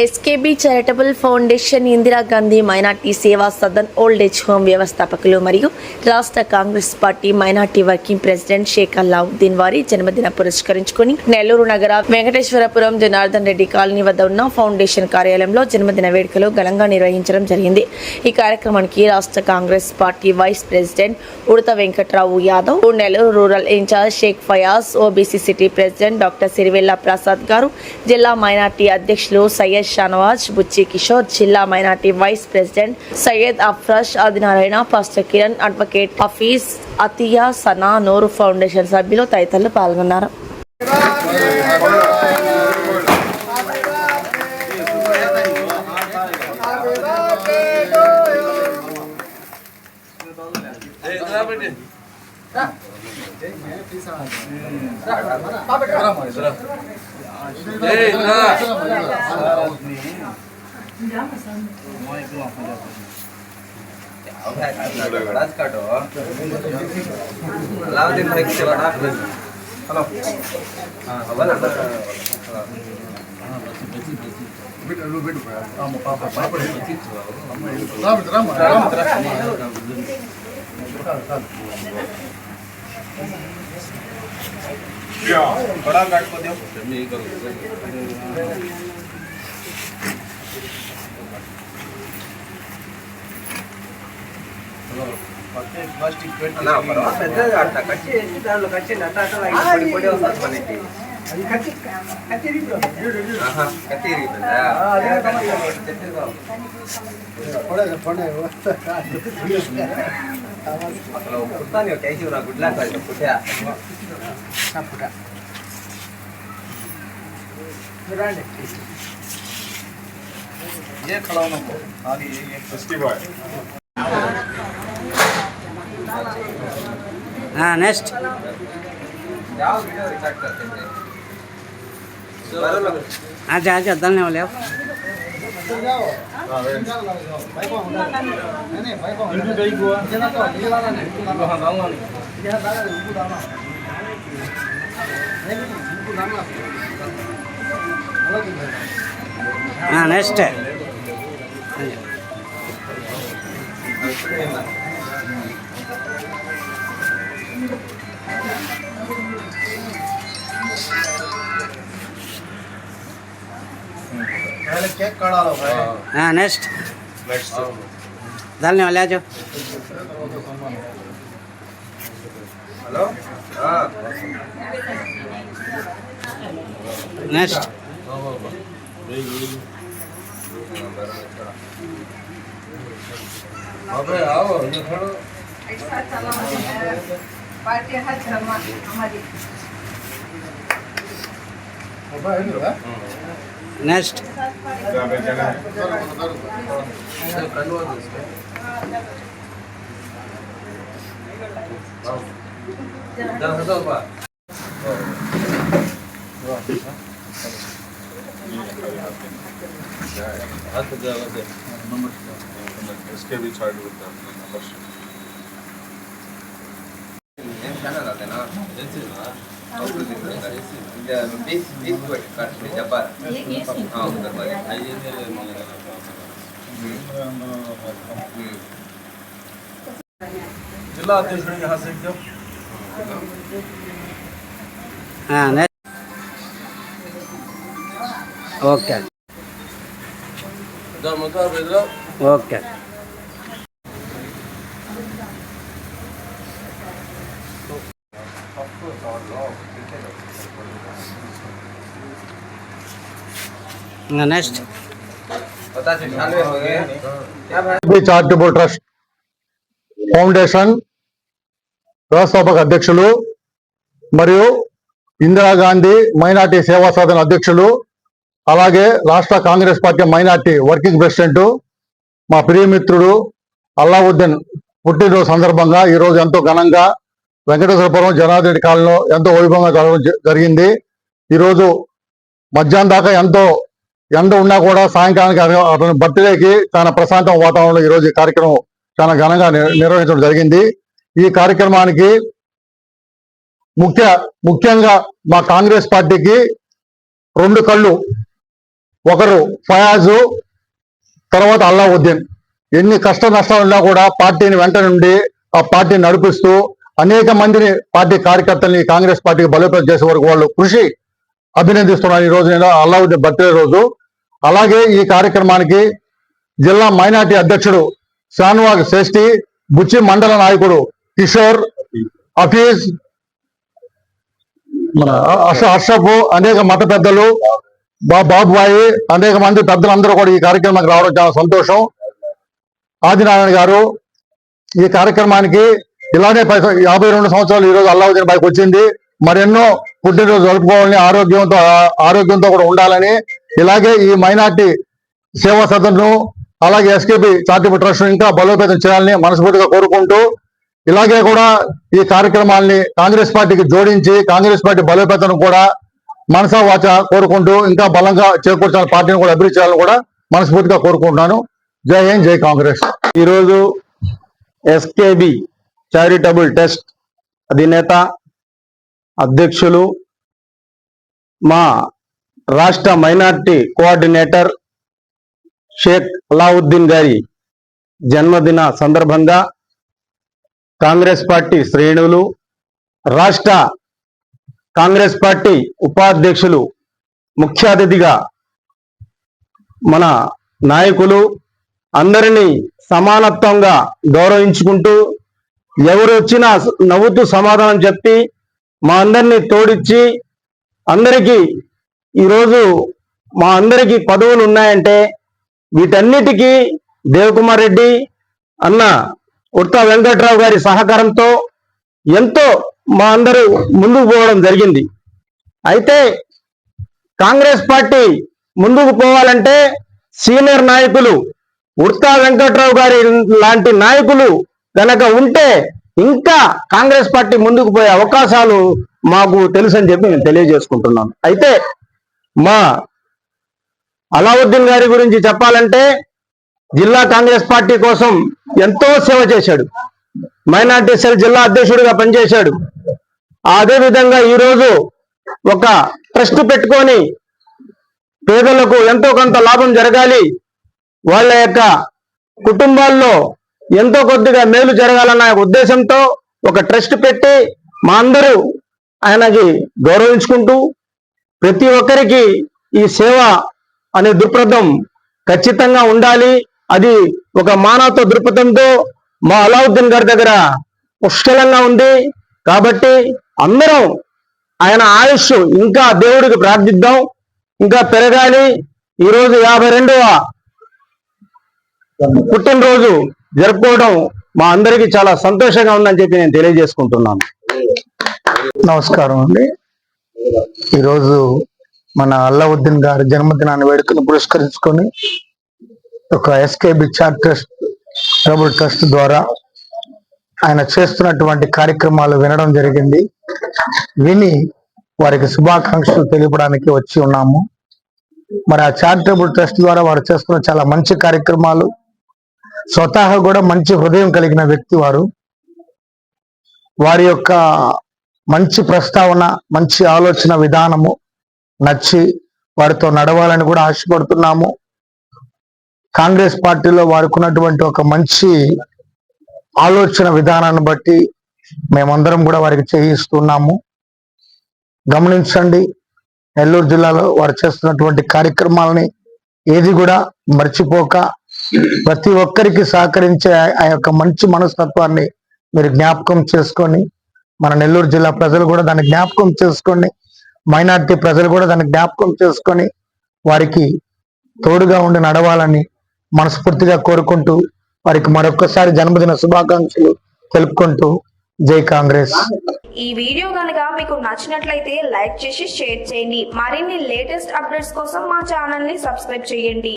SKB charitable foundation Indira Gandhi minority Seva Sadan old age home వ్యవస్థాపకులు మరియు రాష్ట్ర Congress party minority working president Sheikh Allauddin వారి జన్మదిన పురస్కరించుకుని నెల్లూరు నగర వెంకటేశ్వరపురం జనార్దన్ రెడ్డి కాలనీ వద్ద ఉన్న ఫౌండేషన్ కార్యాలయంలో జన్మదిన వేడుకలు ఘనంగా నిర్వహించడం జరిగింది. ఈ కార్యక్రమానికి రాష్ట్ర Congress party vice president Udatha Venkatrao Yadav, Nellore rural incharge Sheikh Fayaz, OBC city president doctor Sirivella Prasad garu, జిల్లా మైనార్టీ అధ్యక్షులు సయ్యద్ షానవాజ్, బుచ్చి కిషోర్, జిల్లా minority vice president Syed Afrash, Adinarayana, pastor Kiran, advocate Hafeez, Atiya, Sana, Noor foundation సభ్యులు తదితరులు పాల్గొన్నారు. बड़ा काट को दियो प्लास्टिक ना परवा పెద్ద అట్ట కచ్చి దానిలో కచ్చి నట్ట అట్ట లాగి పొడి వస్తుంది మనకి అది కచ్చి కచ్చి ఆహా కచ్చి ఇరిగిందా అదే కచ్చి పొడే పొడే అసలు పుట్టాని కైసి నా గుడ్లా కాదు పుట్టా పుట్టా చూడండి ये खड़ा होना को आगे ये सस्ती बॉय हाँ नेक्स्ट जाओ वीडियो रिकॉर्ड करते हैं आजा आजा दलने वाले आप जाओ हां भाई को नहीं भाई को इनकी गई गोवा जना तो ये वाला नहीं हां गाऊंगा नहीं यहां दादा उनको दाना नहीं उनको दाना अलग है हाँ नेक्स्ट पहले केक काढ़ा लो भाई हाँ नेक्स्ट नेक्स्ट डालने वाले आ जाओ हेलो हां नेक्स्ट अबे आओ ये खड़ो ऐसा चला पार्टी है धर्मा हमारी बाबा है ना नेक्स्ट क्या बेचना है कन्वा दो इसमें जरा हटो बा हाथ जगह से नंबर इसके भी चार्ट होता है नंबर ये चैनल आते ना एजेंसी ना और दिख रहा है ये बीस कोट काट में जबर हां उधर पर आइए मेरे मांगे जिला अध्यक्ष यहां से एकदम हाँ नेक्स्ट ओके जब मत बेदरा ओके नेक्स्ट पता चल चालू हो गए क्या भाई చారిటబుల్ ట్రస్ట్ ఫౌండేషన్ వ్యవస్థాపక అధ్యక్షులు మరియు ఇందిరాగాంధీ మైనార్టీ సేవా సదన్ అధ్యక్షులు, అలాగే రాష్ట్ర Congress party minority working president మా ప్రియమిత్రుడు అల్లావుద్దీన్ పుట్టినరోజు సందర్భంగా ఈరోజు ఎంతో ఘనంగా వెంకటేశ్వరపురం జనార్దన్ రెడ్డి కాలనీలో ఎంతో వైభవంగా జరగడం జరిగింది. ఈరోజు మధ్యాహ్నం దాకా ఎంతో ఎండ ఉన్నా కూడా సాయంకాలానికి అతని బర్త్డేకి చాలా ప్రశాంత వాతావరణంలో ఈరోజు ఈ కార్యక్రమం చాలా ఘనంగా నిర్వహించడం జరిగింది. ఈ కార్యక్రమానికి ముఖ్యంగా మా కాంగ్రెస్ పార్టీకి రెండు కళ్ళు ఒకరు ఫయాజు, తర్వాత అల్లావుద్దీన్. ఎన్ని కష్ట నష్టాలు ఉన్నా కూడా పార్టీని వెంట నుండి ఆ పార్టీని నడిపిస్తూ అనేక మందిని పార్టీ కార్యకర్తల్ని కాంగ్రెస్ పార్టీకి బలోపేతం చేసే వరకు వాళ్ళు కృషి అభినందిస్తున్నాను. ఈ రోజు నేను అల్లావుద్దీన్ బర్త్డే రోజు. అలాగే ఈ కార్యక్రమానికి జిల్లా మైనార్టీ అధ్యక్షుడు షాన్వాగ్ శ్రేష్ఠి, బుచ్చి మండల నాయకుడు కిషోర్, హఫీజ్, మన అషఫ్, అనేక మత పెద్దలు, బాబుబాయి, అనేక మంది పెద్దలందరూ కూడా ఈ కార్యక్రమానికి రావడం చాలా సంతోషం. ఆదినారాయణ గారు ఈ కార్యక్రమానికి ఇలానే 52 సంవత్సరాలు ఈ రోజు అల్లావుద్దీన్ బాయ్కి వచ్చింది. మరెన్నో పుట్టినరోజు జరుపుకోవాలని, ఆరోగ్యంతో కూడా ఉండాలని, ఇలాగే ఈ మైనార్టీ సేవా సదన్ను అలాగే ఎస్కేబి చారిటబుల్ ట్రస్ట్ ఇంకా బలోపేతం చేయాలని మనస్ఫూర్తిగా కోరుకుంటూ, ఇలాగే కూడా ఈ కార్యక్రమాల్ని కాంగ్రెస్ పార్టీకి జోడించి కాంగ్రెస్ పార్టీ బలోపేతం కూడా మనసా వాచ కోరుకుంటూ ఇంకా బలంగా చేకూర్చాలని, పార్టీని కూడా అభివృద్ధి చేయాలని కూడా మనస్ఫూర్తిగా కోరుకుంటున్నాను. జై హింద్, జై కాంగ్రెస్. ఈరోజు ఎస్కేబి చారిటబుల్ ట్రస్ట్ అధినేత అధ్యక్షులు, మా రాష్ట్ర మైనార్టీ కోఆర్డినేటర్ షేక్ అలావుద్దీన్ గారి జన్మదిన సందర్భంగా కాంగ్రెస్ పార్టీ శ్రేణులు, రాష్ట్ర కాంగ్రెస్ పార్టీ ఉపాధ్యక్షులు, ముఖ్య అతిథిగా మన నాయకులు అందరినీ సమానత్వంగా గౌరవించుకుంటూ, ఎవరు వచ్చినా నవ్వుతూ సమాధానం చెప్పి మా అందరినీ తోడిచ్చి, అందరికీ ఈరోజు మా అందరికీ పదవులు ఉన్నాయంటే వీటన్నిటికీ దేవకుమార్ రెడ్డి అన్న, ఉర్తా వెంకట్రావు గారి సహకారంతో ఎంతో మా అందరూ ముందుకు పోవడం జరిగింది. అయితే కాంగ్రెస్ పార్టీ ముందుకు పోవాలంటే సీనియర్ నాయకులు ఉర్తా వెంకట్రావు గారి లాంటి నాయకులు గనక ఉంటే ఇంకా కాంగ్రెస్ పార్టీ ముందుకు పోయే అవకాశాలు మాకు తెలుసని చెప్పి నేను తెలియజేసుకుంటున్నాను. అయితే మా అలావుద్దీన్ గారి గురించి చెప్పాలంటే జిల్లా కాంగ్రెస్ పార్టీ కోసం ఎంతో సేవ చేశాడు. మైనార్టీ సెల్ జిల్లా అధ్యక్షుడిగా పనిచేశాడు. అదేవిధంగా ఈరోజు ఒక ట్రస్ట్ పెట్టుకొని పేదలకు ఎంతో కొంత లాభం జరగాలి, వాళ్ళ యొక్క కుటుంబాల్లో ఎంతో కొద్దిగా మేలు జరగాలన్న ఉద్దేశంతో ఒక ట్రస్ట్ పెట్టి మా అందరూ ఆయనకి గౌరవించుకుంటూ, ప్రతి ఒక్కరికి ఈ సేవ అనే దృక్పథం ఖచ్చితంగా ఉండాలి. అది ఒక మానవత్వ దృక్పథంతో మా అలావుద్దీన్ గారి దగ్గర పుష్కలంగా ఉంది. కాబట్టి అందరం ఆయన ఆయుష్ ఇంకా దేవుడికి ప్రార్థిద్దాం, ఇంకా పెరగాలి. ఈరోజు 52వ పుట్టినరోజు జరుపుకోవడం మా అందరికీ చాలా సంతోషంగా ఉందని చెప్పి నేను తెలియజేసుకుంటున్నాను. నమస్కారం అండి. ఈరోజు మన అల్లావుద్దీన్ గారి జన్మదినాన్ని వేడుకను పురస్కరించుకొని ఒక ఎస్కేబి చారిటబుల్ ట్రస్ట్ ద్వారా ఆయన చేస్తున్నటువంటి కార్యక్రమాలు వినడం జరిగింది. విని వారికి శుభాకాంక్షలు తెలియడానికి వచ్చి ఉన్నాము. మరి ఆ చారిటబుల్ ట్రస్ట్ ద్వారా వారు చేస్తున్న చాలా మంచి కార్యక్రమాలు, స్వతహా కూడా మంచి హృదయం కలిగిన వ్యక్తి వారు. వారి యొక్క మంచి ప్రస్తావన, మంచి ఆలోచన విధానము నచ్చి వారితో నడవాలని కూడా ఆశపడుతున్నాము. కాంగ్రెస్ పార్టీలో వారికి ఉన్నటువంటి ఒక మంచి ఆలోచన విధానాన్ని బట్టి మేమందరం కూడా వారికి చేయిస్తున్నాము. గమనించండి, నెల్లూరు జిల్లాలో వారు చేస్తున్నటువంటి కార్యక్రమాలని ఏది కూడా మర్చిపోక ప్రతి ఒక్కరికి సహకరించే ఆ యొక్క మంచి మనస్తత్వాన్ని మీరు జ్ఞాపకం చేసుకొని, మన నెల్లూరు జిల్లా ప్రజలు కూడా దాన్ని జ్ఞాపకం చేసుకొని, మైనార్టీ ప్రజలు కూడా దాన్ని జ్ఞాపకం చేసుకొని వారికి తోడుగా ఉండి నడవాలని మనస్ఫూర్తిగా కోరుకుంటూ వారికి మరొకసారి జన్మదిన శుభాకాంక్షలు తెలుపుకుంటూ జై కాంగ్రెస్. ఈ వీడియో కనుక మీకు నచ్చినట్లయితే లైక్ చేసి షేర్ చేయండి. మరిన్ని లేటెస్ట్ అప్డేట్స్ కోసం మా ఛానల్ ని సబ్స్క్రైబ్ చేయండి.